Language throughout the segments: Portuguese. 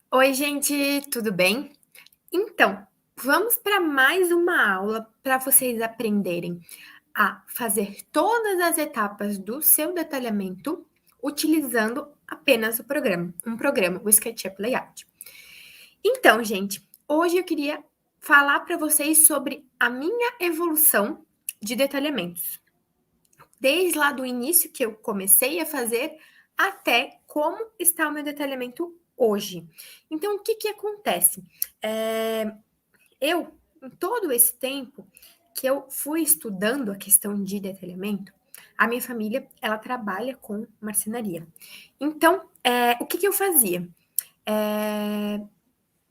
Oi, gente, tudo bem? Então, vamos para mais uma aula para vocês aprenderem a fazer todas as etapas do seu detalhamento utilizando apenas um programa, o SketchUp Layout. Então, gente, hoje eu queria falar para vocês sobre a minha evolução de detalhamentos, desde lá do início que eu comecei a fazer até como está o meu detalhamento hoje. Então, o que que acontece? Em todo esse tempo que eu fui estudando a questão de detalhamento, a minha família, ela trabalha com marcenaria. Então, o que que eu fazia? É,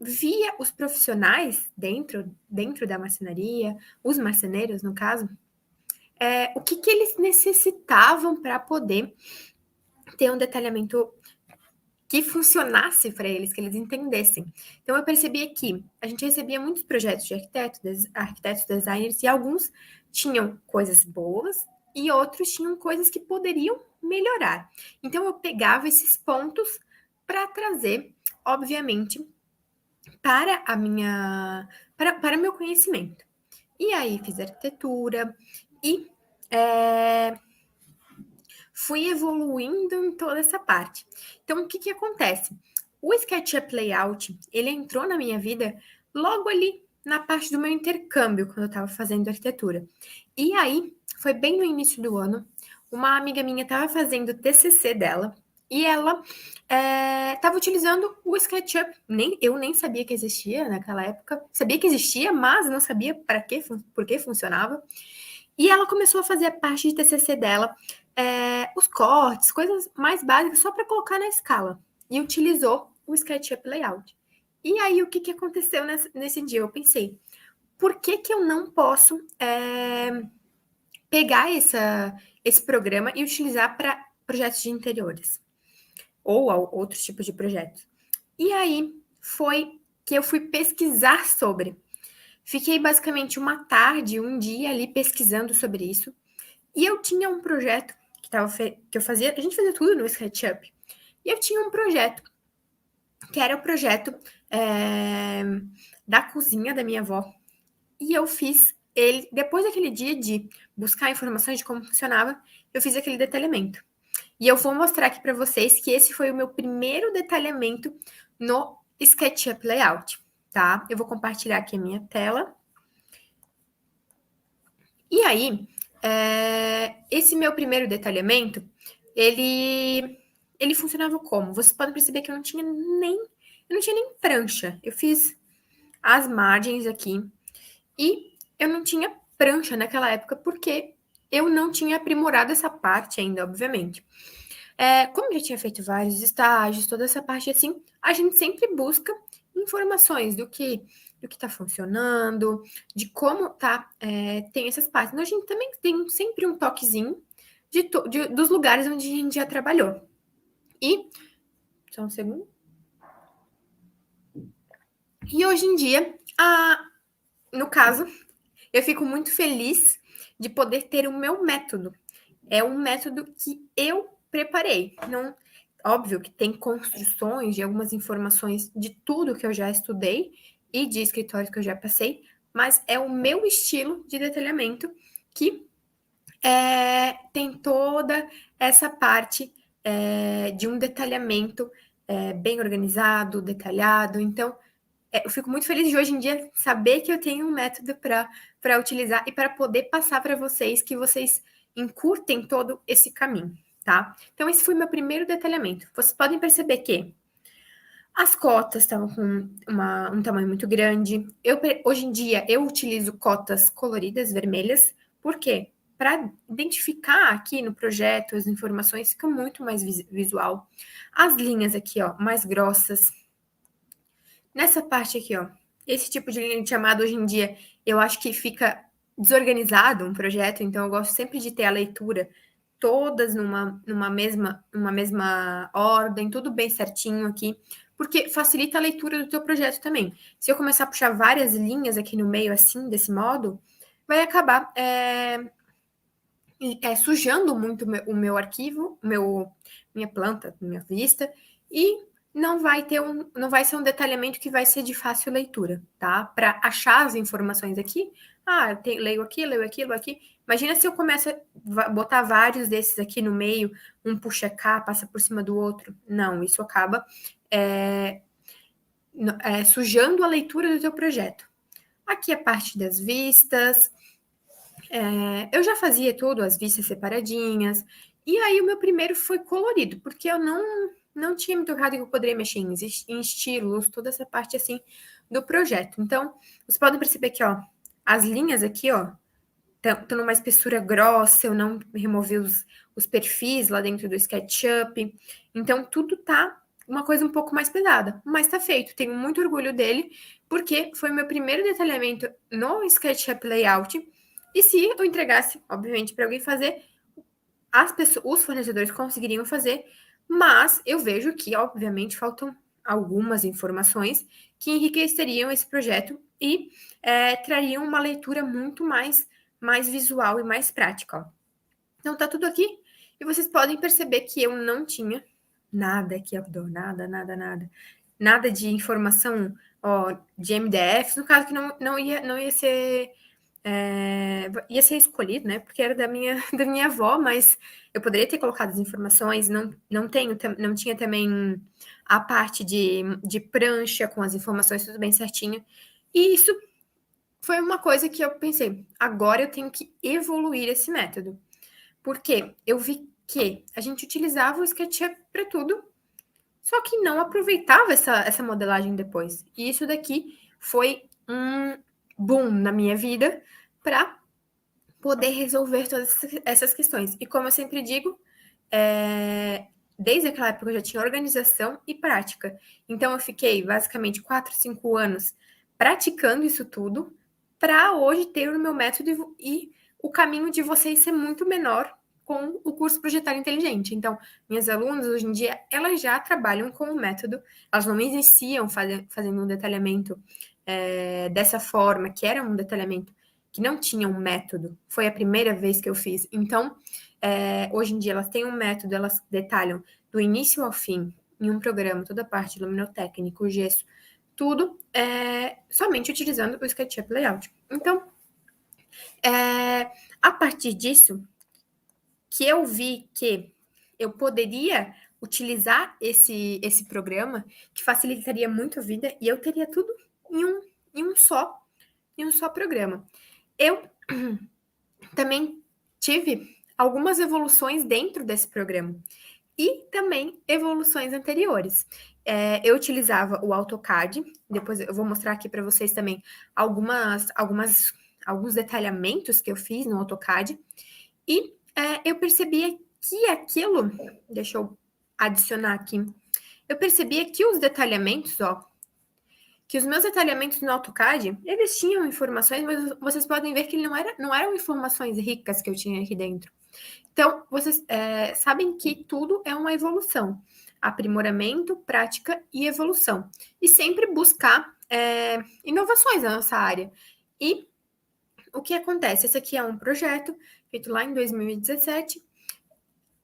via os profissionais dentro da marcenaria, os marceneiros, no caso, o que que eles necessitavam para poder ter um detalhamento que funcionasse para eles, que eles entendessem. Então eu percebia que a gente recebia muitos projetos de arquitetos, designers, e alguns tinham coisas boas e outros tinham coisas que poderiam melhorar. Então eu pegava esses pontos para trazer, obviamente, para a minha para o meu conhecimento. E aí fiz arquitetura e é, fui evoluindo em toda essa parte. Então, o que que acontece? O SketchUp Layout, ele entrou na minha vida logo ali na parte do meu intercâmbio, quando eu estava fazendo arquitetura. E aí, foi bem no início do ano, uma amiga minha estava fazendo o TCC dela, e ela estava utilizando o SketchUp. Eu nem sabia que existia naquela época. Sabia que existia, mas não sabia por que funcionava. E ela começou a fazer a parte de TCC dela, os cortes, coisas mais básicas, só para colocar na escala. E utilizou o SketchUp Layout. E aí, o que, que aconteceu nesse dia? Eu pensei, por que, que eu não posso pegar esse programa e utilizar para projetos de interiores? Ou outros tipos de projetos. E aí, foi que eu fui pesquisar sobre. Fiquei basicamente uma tarde, um dia ali pesquisando sobre isso. E eu tinha um projeto que eu fazia, a gente fazia tudo no SketchUp. E eu tinha um projeto, que era o projeto é, da cozinha da minha avó. E eu fiz ele, depois daquele dia de buscar informações de como funcionava, eu fiz aquele detalhamento. E eu vou mostrar aqui para vocês que esse foi o meu primeiro detalhamento no SketchUp Layout, tá? Eu vou compartilhar aqui a minha tela. E aí, esse meu primeiro detalhamento, ele funcionava como? Vocês podem perceber que eu não tinha nem prancha. Eu fiz as margens aqui e eu não tinha prancha naquela época porque eu não tinha aprimorado essa parte ainda, obviamente. Como eu já tinha feito vários estágios, toda essa parte assim, a gente sempre busca informações do que está funcionando, de como tá, tem essas partes. Então, a gente também tem sempre um toquezinho dos lugares onde a gente já trabalhou. E, só um segundo. E hoje em dia, no caso, eu fico muito feliz de poder ter o meu método. É um método que eu preparei. Não, óbvio que tem construções de algumas informações de tudo que eu já estudei e de escritórios que eu já passei, mas é o meu estilo de detalhamento que tem toda essa parte de um detalhamento bem organizado, detalhado. Então, eu fico muito feliz de hoje em dia saber que eu tenho um método para utilizar e para poder passar para vocês, que vocês encurtem todo esse caminho, tá? Então, esse foi meu primeiro detalhamento. Vocês podem perceber que as cotas estavam com um tamanho muito grande. Hoje em dia, eu utilizo cotas coloridas, vermelhas. Por quê? Para identificar aqui no projeto as informações, fica muito mais visual. As linhas aqui, ó, mais grossas. Nessa parte aqui, ó, esse tipo de linha de chamada hoje em dia, eu acho que fica desorganizado um projeto, então eu gosto sempre de ter a leitura todas numa mesma ordem, tudo bem certinho aqui, porque facilita a leitura do teu projeto também. Se eu começar a puxar várias linhas aqui no meio, assim, desse modo, vai acabar sujando muito o meu arquivo, minha planta, minha vista, e não vai ser um detalhamento que vai ser de fácil leitura, tá? Para achar as informações aqui, leio aqui, leio aquilo aqui. Imagina se eu começo a botar vários desses aqui no meio, um puxa cá, passa por cima do outro. Não, isso acaba sujando a leitura do teu projeto. Aqui a parte das vistas. Eu já fazia tudo, as vistas separadinhas. E aí o meu primeiro foi colorido, porque eu não tinha me tocado que eu poderia mexer em estilos, toda essa parte assim do projeto. Então, vocês podem perceber que, ó, as linhas aqui, ó, estão numa espessura grossa, eu não removi os perfis lá dentro do SketchUp. Então, tudo tá uma coisa um pouco mais pesada, mas tá feito. Tenho muito orgulho dele, porque foi o meu primeiro detalhamento no SketchUp Layout. E se eu entregasse, obviamente, para alguém fazer, os fornecedores conseguiriam fazer, mas eu vejo que, obviamente, faltam algumas informações que enriqueceriam esse projeto e trariam uma leitura muito mais visual e mais prática. Ó. Então, tá tudo aqui. E vocês podem perceber que eu não tinha nada aqui, nada de informação de MDF, no caso que não ia ser ia ser escolhido, né? Porque era da minha avó, mas eu poderia ter colocado as informações, não tinha também a parte de prancha com as informações tudo bem certinho. E isso foi uma coisa que eu pensei, agora eu tenho que evoluir esse método. Porque eu vi que a gente utilizava o SketchUp para tudo, só que não aproveitava essa modelagem depois. E isso daqui foi um boom na minha vida para poder resolver todas essas questões. E como eu sempre digo, desde aquela época eu já tinha organização e prática. Então eu fiquei basicamente 4, 5 anos praticando isso tudo para hoje ter o meu método e o caminho de vocês ser muito menor com o curso Projetar Inteligente. Então, minhas alunas, hoje em dia, elas já trabalham com o método, elas não iniciam fazendo um detalhamento dessa forma, que era um detalhamento que não tinha um método. Foi a primeira vez que eu fiz. Então, hoje em dia, elas têm um método, elas detalham do início ao fim, em um programa, toda a parte luminotécnico, gesso, tudo somente utilizando o SketchUp Layout. Então, a partir disso, que eu vi que eu poderia utilizar esse programa, que facilitaria muito a vida, e eu teria tudo em um só programa. Eu também tive algumas evoluções dentro desse programa e também evoluções anteriores. Eu utilizava o AutoCAD, depois eu vou mostrar aqui para vocês também alguns detalhamentos que eu fiz no AutoCAD, e eu percebia que aquilo, deixa eu adicionar aqui, eu percebia que os detalhamentos, que os meus detalhamentos no AutoCAD, eles tinham informações, mas vocês podem ver que não eram informações ricas que eu tinha aqui dentro. Então, vocês sabem que tudo é uma evolução. Aprimoramento, prática e evolução. E sempre buscar inovações na nossa área. E o que acontece? Esse aqui é um projeto feito lá em 2017.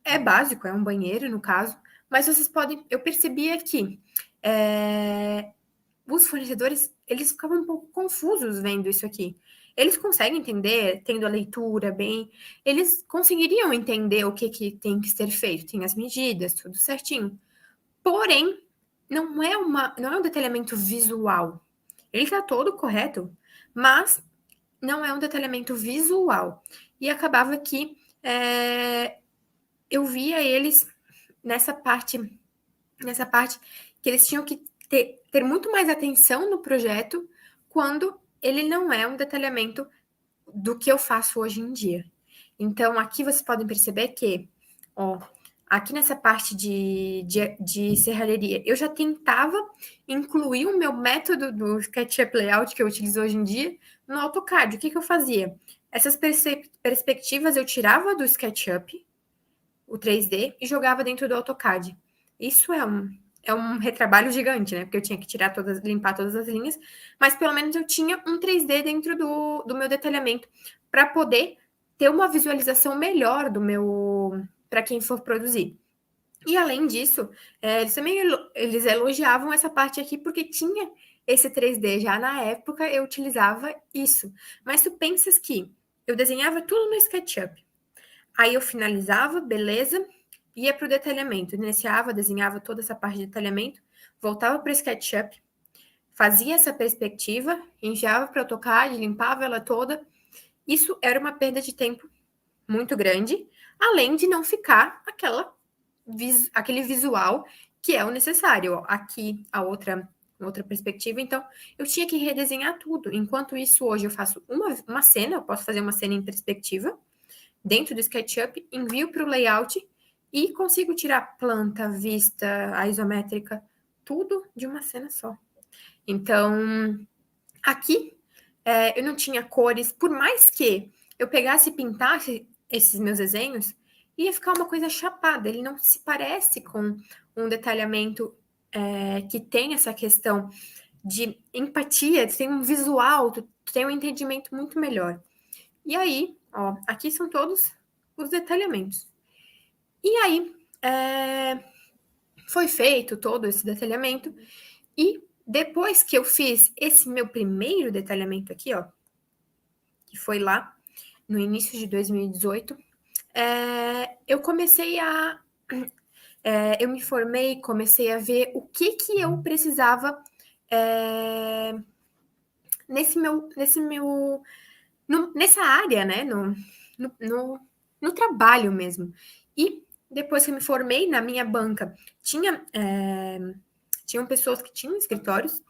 É básico, é um banheiro, no caso. Mas vocês podem... Eu percebia que os fornecedores, eles ficavam um pouco confusos vendo isso aqui. Eles conseguem entender, tendo a leitura bem, eles conseguiriam entender o que tem que ser feito, tem as medidas, tudo certinho. Porém, não é um detalhamento visual. Ele está todo correto, mas não é um detalhamento visual. E acabava que eu via eles nessa parte que eles tinham que ter muito mais atenção no projeto quando ele não é um detalhamento do que eu faço hoje em dia. Então, aqui vocês podem perceber que, aqui nessa parte de serralheria, eu já tentava incluir o meu método do SketchUp Layout que eu utilizo hoje em dia no AutoCAD. O que eu fazia? Essas perspectivas eu tirava do SketchUp, o 3D, e jogava dentro do AutoCAD. Isso é um retrabalho gigante, né? Porque eu tinha que limpar todas as linhas, mas pelo menos eu tinha um 3D dentro do meu detalhamento para poder ter uma visualização melhor para quem for produzir. E além disso, eles também eles elogiavam essa parte aqui porque tinha esse 3D. Já na época eu utilizava isso. Mas tu pensas que eu desenhava tudo no SketchUp. Aí eu finalizava, beleza, ia para o detalhamento. Iniciava, desenhava toda essa parte de detalhamento, voltava para o SketchUp, fazia essa perspectiva, enviava para o AutoCAD, limpava ela toda. Isso era uma perda de tempo muito grande, além de não ficar aquele visual que é o necessário. Aqui, a outra perspectiva, então eu tinha que redesenhar tudo. Enquanto isso, hoje eu faço uma cena, eu posso fazer uma cena em perspectiva, dentro do SketchUp, envio para o layout e consigo tirar planta, vista, a isométrica, tudo de uma cena só. Então, aqui eu não tinha cores, por mais que eu pegasse e pintasse esses meus desenhos, ia ficar uma coisa chapada, ele não se parece com um detalhamento que tem essa questão de empatia, tem um visual, tu tem um entendimento muito melhor. E aí, ó, aqui são todos os detalhamentos. E aí, foi feito todo esse detalhamento, e depois que eu fiz esse meu primeiro detalhamento aqui, ó, que foi lá no início de 2018, eu comecei a. Eu me formei, comecei a ver o que eu precisava nessa área, né? No trabalho mesmo. E depois que eu me formei, na minha banca, tinham pessoas que tinham escritórios,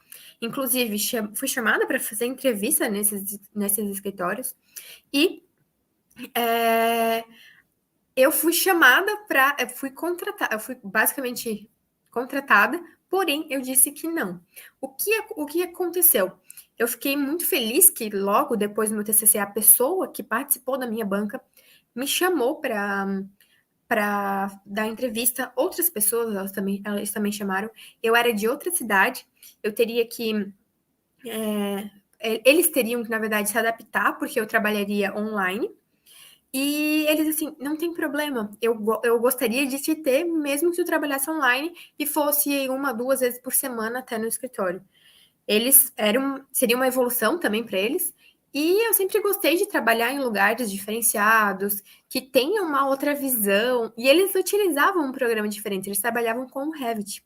inclusive fui chamada para fazer entrevista nesses escritórios, e eu fui chamada eu fui basicamente contratada, porém eu disse que não. O que aconteceu? Eu fiquei muito feliz que logo depois do meu TCC, a pessoa que participou da minha banca me chamou para dar entrevista. Outras pessoas, elas também chamaram. Eu era de outra cidade, eu teria que. Eles teriam que, na verdade, se adaptar, porque eu trabalharia online. E eles, assim, não tem problema, eu gostaria de te ter, mesmo que tu trabalhasse online e fosse 1, 2 vezes por semana até no escritório. Seria uma evolução também para eles. E eu sempre gostei de trabalhar em lugares diferenciados, que tenham uma outra visão. E eles utilizavam um programa diferente, eles trabalhavam com o Revit.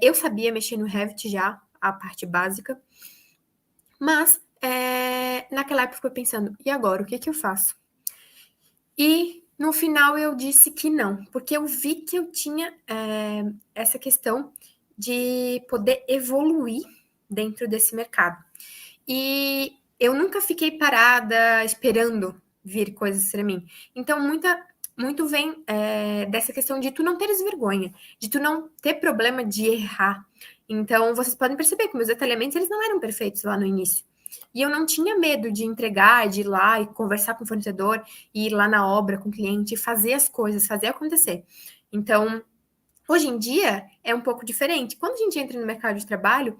Eu sabia mexer no Revit já, a parte básica, mas naquela época eu fui pensando, e agora, o que eu faço? E no final eu disse que não, porque eu vi que eu tinha essa questão de poder evoluir dentro desse mercado. E eu nunca fiquei parada esperando vir coisas para mim. Então, muito vem dessa questão de tu não teres vergonha, de tu não ter problema de errar. Então, vocês podem perceber que meus detalhamentos eles não eram perfeitos lá no início. E eu não tinha medo de entregar, de ir lá e conversar com o fornecedor, e ir lá na obra com o cliente, fazer as coisas, fazer acontecer. Então, hoje em dia é um pouco diferente. Quando a gente entra no mercado de trabalho,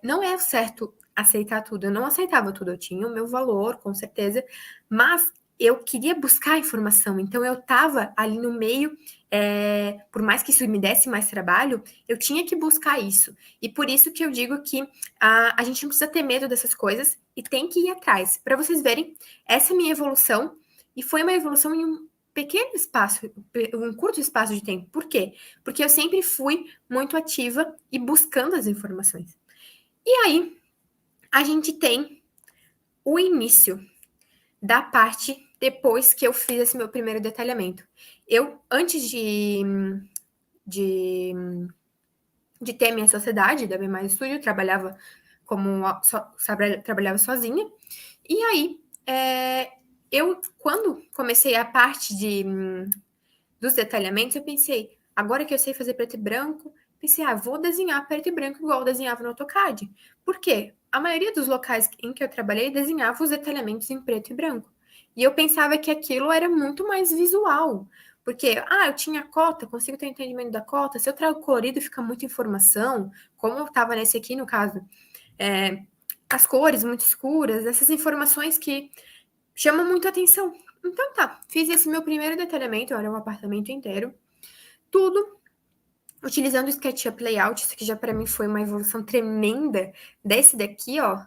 não é certo aceitar tudo. Eu não aceitava tudo, eu tinha o meu valor, com certeza, mas eu queria buscar informação. Então eu estava ali no meio, por mais que isso me desse mais trabalho, eu tinha que buscar isso. E por isso que eu digo que a gente não precisa ter medo dessas coisas e tem que ir atrás. Para vocês verem, essa é a minha evolução, e foi uma evolução em um pequeno espaço, um curto espaço de tempo. Por quê? Porque eu sempre fui muito ativa e buscando as informações. E aí, a gente tem o início da parte depois que eu fiz esse meu primeiro detalhamento. Eu, antes de, de ter minha sociedade, da B Mais Studio, trabalhava trabalhava sozinha. E aí, eu, quando comecei a parte dos detalhamentos, eu pensei, agora que eu sei fazer preto e branco, pensei, vou desenhar preto e branco igual eu desenhava no AutoCAD. Por quê? A maioria dos locais em que eu trabalhei desenhava os detalhamentos em preto e branco. E eu pensava que aquilo era muito mais visual. Porque, eu tinha cota, consigo ter entendimento da cota. Se eu trago colorido, fica muita informação, como eu estava nesse aqui, no caso. As cores muito escuras, essas informações que chamam muito atenção. Então tá, fiz esse meu primeiro detalhamento, era um apartamento inteiro. tudo utilizando o SketchUp Layout. Isso aqui já para mim foi uma evolução tremenda. Desse daqui, ó,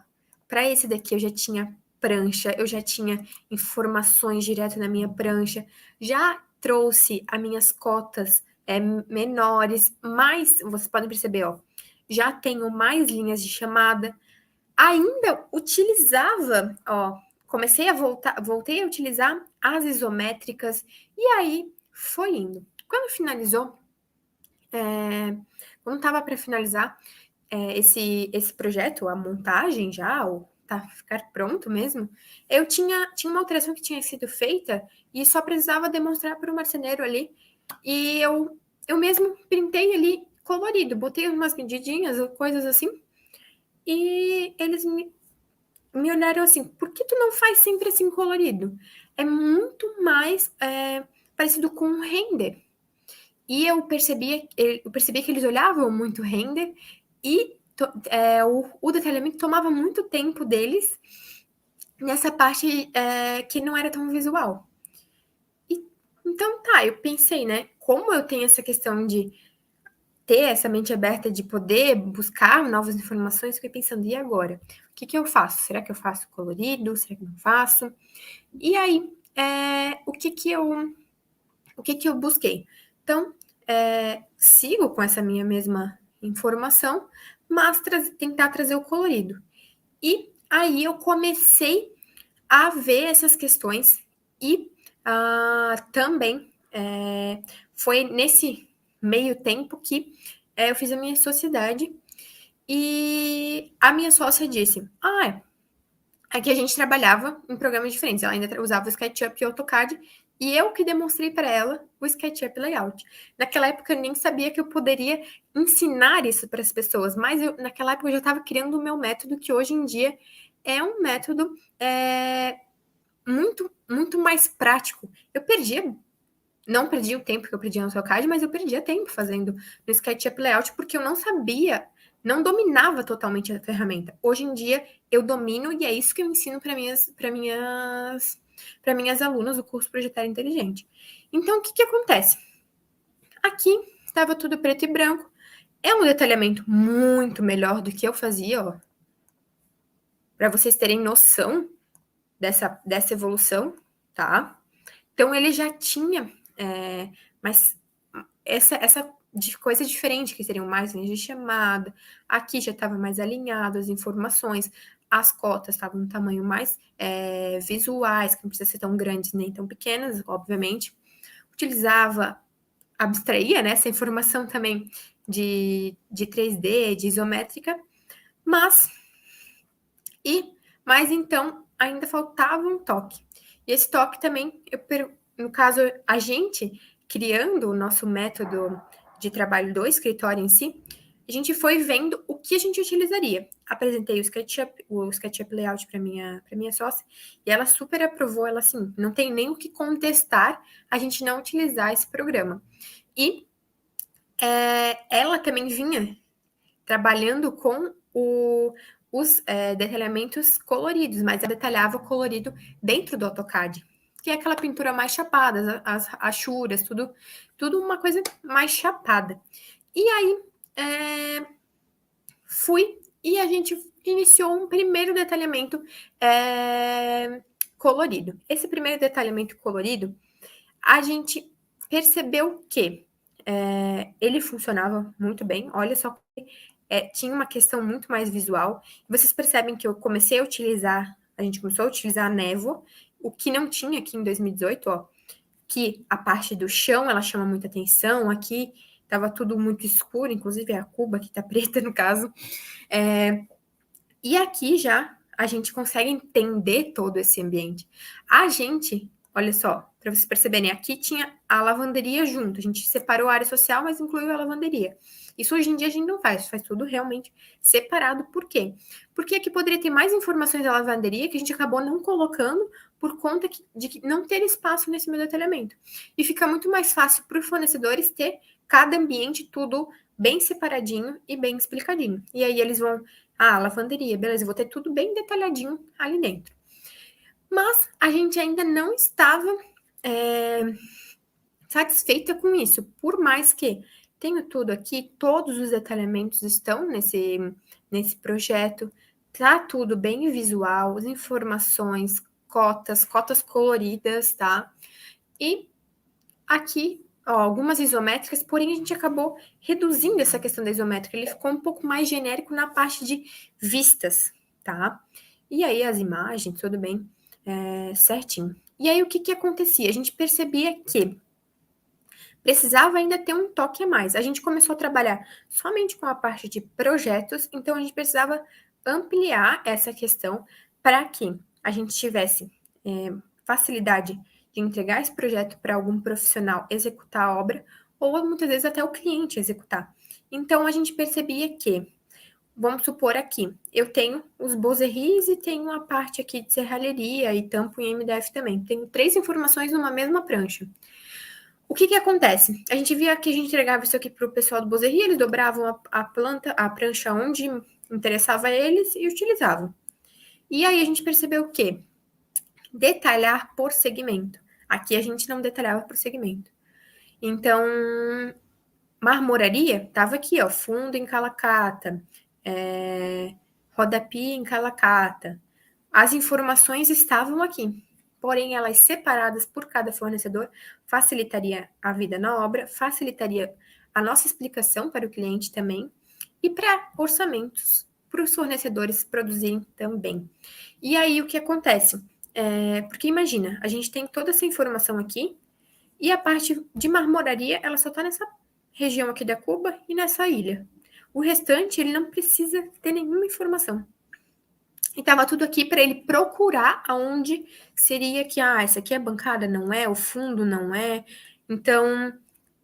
para esse daqui eu já tinha prancha, eu já tinha informações direto na minha prancha, já trouxe as minhas cotas menores, mas vocês podem perceber, ó, já tenho mais linhas de chamada. Ainda utilizava, ó, voltei a utilizar as isométricas, e aí foi indo. Quando finalizou, quando estava para finalizar esse projeto, a montagem já, ou tá ficar pronto mesmo, eu tinha uma alteração que tinha sido feita e só precisava demonstrar para o marceneiro ali. E eu mesmo printei ali colorido, botei umas medidinhas ou coisas assim, e eles me olharam assim, por que tu não faz sempre assim colorido? É muito mais parecido com um render. E eu percebi que eles olhavam muito render e o detalhamento tomava muito tempo deles nessa parte que não era tão visual. Então tá, eu pensei, né? Como eu tenho essa questão de ter essa mente aberta de poder buscar novas informações, fiquei pensando, e agora? O que eu faço? Será que eu faço colorido? Será que não faço? E aí, o que eu busquei? Então, sigo com essa minha mesma informação, mas tentar trazer o colorido. E aí eu comecei a ver essas questões e também foi nesse meio tempo que eu fiz a minha sociedade e a minha sócia disse, aqui a gente trabalhava em programas diferentes. Ela ainda usava o SketchUp e o AutoCAD, e eu que demonstrei para ela o SketchUp Layout. Naquela época eu nem sabia que eu poderia ensinar isso para as pessoas, mas naquela época eu já estava criando o meu método, que hoje em dia é um método muito, muito mais prático. Não perdi o tempo que eu perdi no AutoCAD, mas eu perdia tempo fazendo no SketchUp Layout, porque eu não sabia, não dominava totalmente a ferramenta. Hoje em dia eu domino e é isso que eu ensino para minhas alunas do curso Projetar Inteligente. Então, o que acontece? Aqui estava tudo preto e branco. É um detalhamento muito melhor do que eu fazia, ó. Para vocês terem noção dessa evolução, tá? Então, ele já tinha, mas essa de coisa diferente, que seriam mais linhas de chamada, aqui já estava mais alinhado as informações, as cotas estavam no tamanho mais visuais, que não precisa ser tão grandes nem tão pequenas, obviamente. Abstraía, né, essa informação também de 3D, de isométrica, mas então ainda faltava um toque. E esse toque também, no caso, a gente criando o nosso método de trabalho do escritório em si, a gente foi vendo o que a gente utilizaria. Apresentei o SketchUp Layout para minha sócia, e ela super aprovou, ela assim, não tem nem o que contestar a gente não utilizar esse programa. E ela também vinha trabalhando com os detalhamentos coloridos, mas ela detalhava o colorido dentro do AutoCAD, que é aquela pintura mais chapada, as rachuras, tudo uma coisa mais chapada. E aí fui e a gente iniciou um primeiro detalhamento colorido. Esse primeiro detalhamento colorido, a gente percebeu que ele funcionava muito bem. Olha só, tinha uma questão muito mais visual. Vocês percebem que a gente começou a utilizar a névoa, o que não tinha aqui em 2018, ó, que a parte do chão, ela chama muita atenção. Aqui estava tudo muito escuro, inclusive a cuba que tá preta no caso. E aqui já a gente consegue entender todo esse ambiente. Olha só, para vocês perceberem, aqui tinha a lavanderia junto. A gente separou a área social, mas incluiu a lavanderia. Isso hoje em dia a gente não faz tudo realmente separado. Por quê? Porque aqui poderia ter mais informações da lavanderia que a gente acabou não colocando por conta de não ter espaço nesse meu detalhamento. E fica muito mais fácil para os fornecedores ter cada ambiente tudo bem separadinho e bem explicadinho. E aí eles vão, lavanderia, beleza, eu vou ter tudo bem detalhadinho ali dentro. Mas a gente ainda não estava satisfeita com isso, por mais que tenho tudo aqui, todos os detalhamentos estão nesse projeto, tá tudo bem visual, as informações, cotas coloridas, tá? E aqui, ó, algumas isométricas, porém a gente acabou reduzindo essa questão da isométrica, ele ficou um pouco mais genérico na parte de vistas, tá? E aí as imagens, tudo bem, certinho. E aí o que acontecia? A gente percebia que precisava ainda ter um toque a mais. A gente começou a trabalhar somente com a parte de projetos, então a gente precisava ampliar essa questão para que a gente tivesse facilidade de entregar esse projeto para algum profissional executar a obra, ou muitas vezes até o cliente executar. Então a gente percebia que, vamos supor aqui, eu tenho os Bozeris e tenho a parte aqui de serralheria e tampo em MDF também. Tenho 3 informações numa mesma prancha. O que acontece? A gente via que a gente entregava isso aqui para o pessoal do Bozeria, eles dobravam a prancha onde interessava a eles e utilizavam. E aí a gente percebeu o quê? Detalhar por segmento. Aqui a gente não detalhava por segmento. Então, marmoraria estava aqui, ó, fundo em calacata, rodapia em calacata. As informações estavam aqui, porém elas separadas por cada fornecedor facilitaria a vida na obra, facilitaria a nossa explicação para o cliente também e para orçamentos para os fornecedores produzirem também. E aí o que acontece? Porque imagina, a gente tem toda essa informação aqui e a parte de marmoraria ela só está nessa região aqui da Cuba e nessa ilha. O restante ele não precisa ter nenhuma informação. E tava tudo aqui para ele procurar aonde seria que, essa aqui é a bancada, não é? O fundo não é? Então,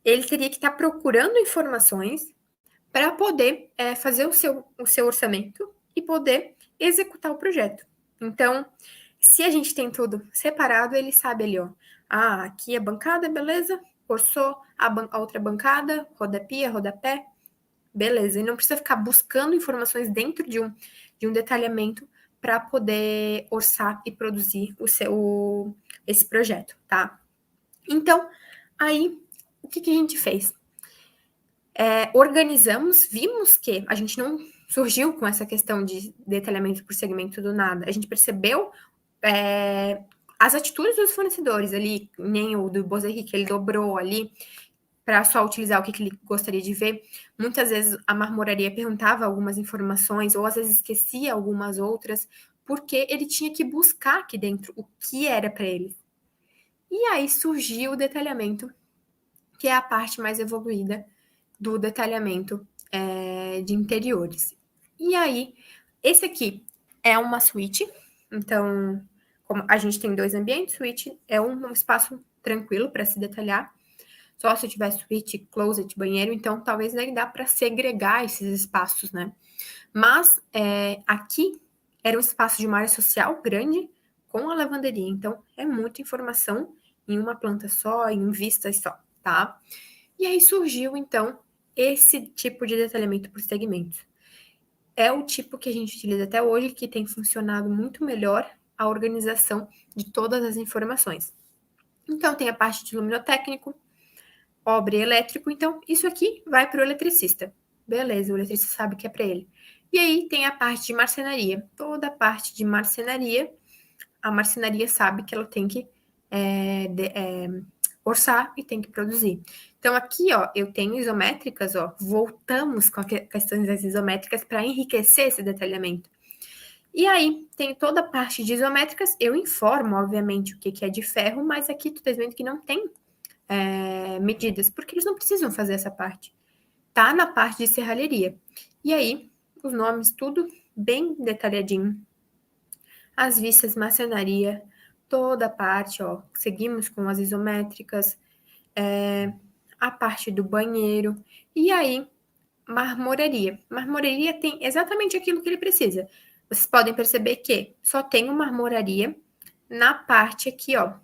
ele teria que estar procurando informações para poder fazer o seu orçamento e poder executar o projeto. Então, se a gente tem tudo separado, ele sabe ali, ó. Aqui é bancada, beleza? Orçou a outra bancada, rodapia, rodapé, beleza. E não precisa ficar buscando informações dentro de um detalhamento para poder orçar e produzir esse projeto, tá? Então, aí, o que a gente fez? Organizamos, vimos que a gente não surgiu com essa questão de detalhamento por segmento do nada. A gente percebeu as atitudes dos fornecedores ali, nem o do Bozerri, que ele dobrou ali, para só utilizar o que ele gostaria de ver. Muitas vezes a marmoraria perguntava algumas informações, ou às vezes esquecia algumas outras, porque ele tinha que buscar aqui dentro o que era para ele. E aí surgiu o detalhamento, que é a parte mais evoluída do detalhamento de interiores. E aí, esse aqui é uma suíte, então, como a gente tem 2 ambientes, suíte é um espaço tranquilo para se detalhar. Só se tiver suíte, closet, banheiro, então talvez nem dá para segregar esses espaços, né? Mas aqui era um espaço de uma área social grande com a lavanderia, então é muita informação em uma planta só, em vistas só, tá? E aí surgiu, então, esse tipo de detalhamento por segmentos. É o tipo que a gente utiliza até hoje, que tem funcionado muito melhor a organização de todas as informações. Então, tem a parte de luminotécnico, obra e elétrico, então isso aqui vai para o eletricista. Beleza, o eletricista sabe que é para ele. E aí tem a parte de marcenaria. Toda a parte de marcenaria, a marcenaria sabe que ela tem que orçar e tem que produzir. Então aqui, ó, eu tenho isométricas, ó, voltamos com as questões das isométricas para enriquecer esse detalhamento. E aí, tem toda a parte de isométricas, eu informo, obviamente, o que é de ferro, mas aqui tu tá vendo que não tem medidas, porque eles não precisam fazer essa parte. Tá na parte de serralheria. E aí, os nomes, tudo bem detalhadinho. As vistas, marcenaria, toda a parte, ó. Seguimos com as isométricas, a parte do banheiro. E aí, marmoraria. Marmoraria tem exatamente aquilo que ele precisa. Vocês podem perceber que só tem uma marmoraria na parte aqui, ó,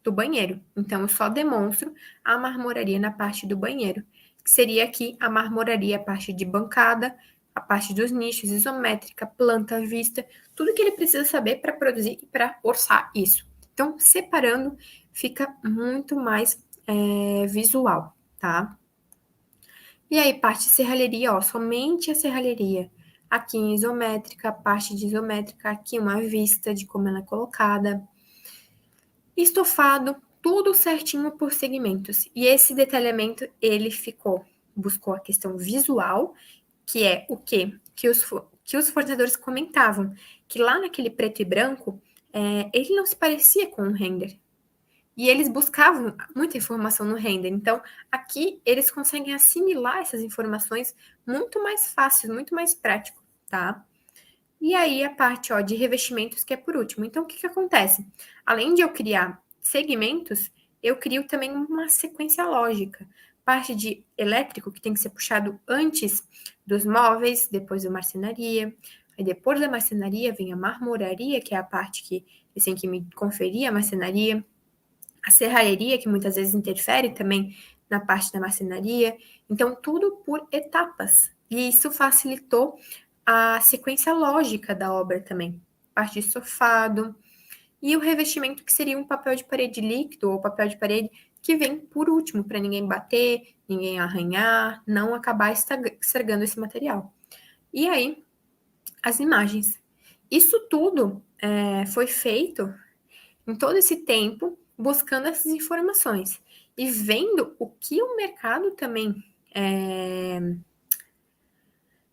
do banheiro. Então, eu só demonstro a marmoraria na parte do banheiro, que seria aqui a marmoraria, a parte de bancada, a parte dos nichos, isométrica, planta, vista, tudo que ele precisa saber para produzir e para orçar isso. Então, separando, fica muito mais visual, tá? E aí, parte de serralheria, ó, somente a serralheria. Aqui em isométrica, parte de isométrica, aqui uma vista de como ela é colocada. Estofado, tudo certinho por segmentos. E esse detalhamento, ele buscou a questão visual, que é o quê? Que os fornecedores comentavam, que lá naquele preto e branco, ele não se parecia com o render. E eles buscavam muita informação no render. Então, aqui eles conseguem assimilar essas informações muito mais fácil, muito mais prático, tá? E aí a parte, ó, de revestimentos, que é por último. Então, o que acontece? Além de eu criar segmentos, eu crio também uma sequência lógica. Parte de elétrico, que tem que ser puxado antes dos móveis, depois da marcenaria. Aí depois da marcenaria vem a marmoraria, que é a parte que eles têm que me conferir a marcenaria. A serralheria, que muitas vezes interfere também na parte da marcenaria. Então, tudo por etapas. E isso facilitou a sequência lógica da obra também. Parte de estofado. E o revestimento, que seria um papel de parede líquido ou papel de parede, que vem por último, para ninguém bater, ninguém arranhar, não acabar estragando esse material. E aí, as imagens. Isso tudo foi feito em todo esse tempo, buscando essas informações e vendo o que o mercado também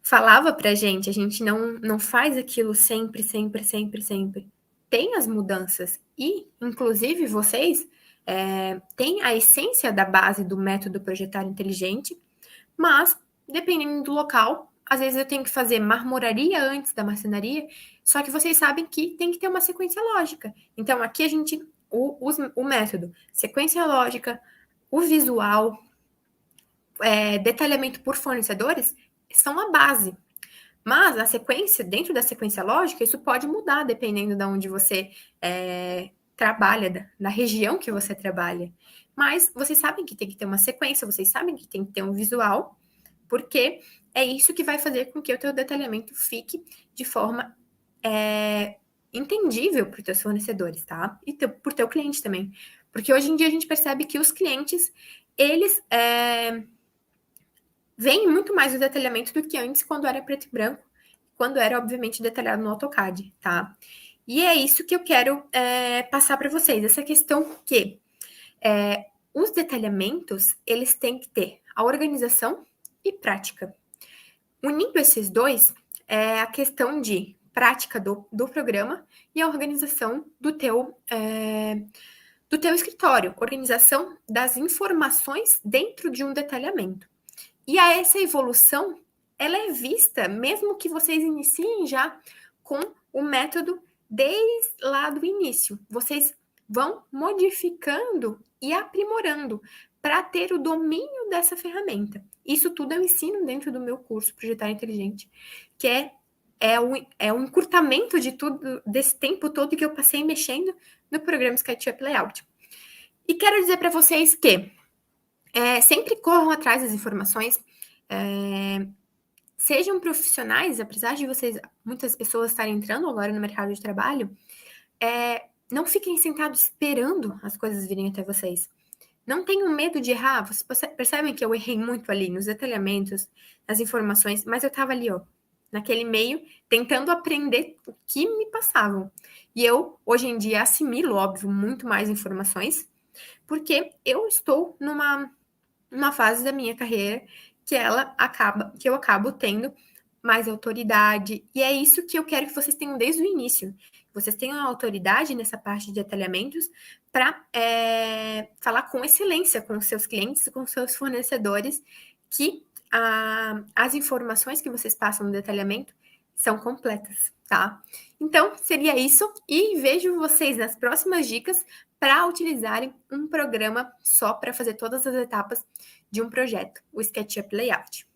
falava para gente. A gente não faz aquilo sempre, sempre, sempre, sempre. Tem as mudanças e, inclusive, vocês têm a essência da base do método projetar inteligente, mas, dependendo do local, às vezes eu tenho que fazer marmoraria antes da marcenaria, só que vocês sabem que tem que ter uma sequência lógica. Então, aqui a gente usa o método sequência lógica, o visual, detalhamento por fornecedores, são a base. Mas a sequência, dentro da sequência lógica, isso pode mudar dependendo de onde você trabalha, da região que você trabalha. Mas vocês sabem que tem que ter uma sequência, vocês sabem que tem que ter um visual, porque é isso que vai fazer com que o teu detalhamento fique de forma entendível para os teus fornecedores, tá? E para o teu cliente também. Porque hoje em dia a gente percebe que os clientes, eles veem muito mais o detalhamento do que antes, quando era preto e branco, quando era, obviamente, detalhado no AutoCAD, tá? E é isso que eu quero passar para vocês, essa questão que os detalhamentos, eles têm que ter a organização e prática. Unindo esses dois, é a questão de prática do programa e a organização do teu escritório, organização das informações dentro de um detalhamento. E essa evolução, ela é vista, mesmo que vocês iniciem já com o método desde lá do início. Vocês vão modificando e aprimorando para ter o domínio dessa ferramenta. Isso tudo eu ensino dentro do meu curso Projetar Inteligente, que é um encurtamento de tudo, desse tempo todo que eu passei mexendo no programa SketchUp Layout. E quero dizer para vocês que sempre corram atrás das informações, sejam profissionais, apesar de muitas pessoas estarem entrando agora no mercado de trabalho, não fiquem sentados esperando as coisas virem até vocês. Não tenham medo de errar. Vocês percebem que eu errei muito ali nos detalhamentos, nas informações, mas eu estava ali, ó, naquele meio, tentando aprender o que me passavam. E eu, hoje em dia, assimilo, óbvio, muito mais informações, porque eu estou numa fase da minha carreira que eu acabo tendo mais autoridade, e é isso que eu quero que vocês tenham desde o início. Vocês tenham autoridade nessa parte de detalhamentos para falar com excelência com os seus clientes, com os seus fornecedores, que as informações que vocês passam no detalhamento são completas, tá? Então, seria isso, e vejo vocês nas próximas dicas para utilizarem um programa só para fazer todas as etapas de um projeto, o SketchUp Layout.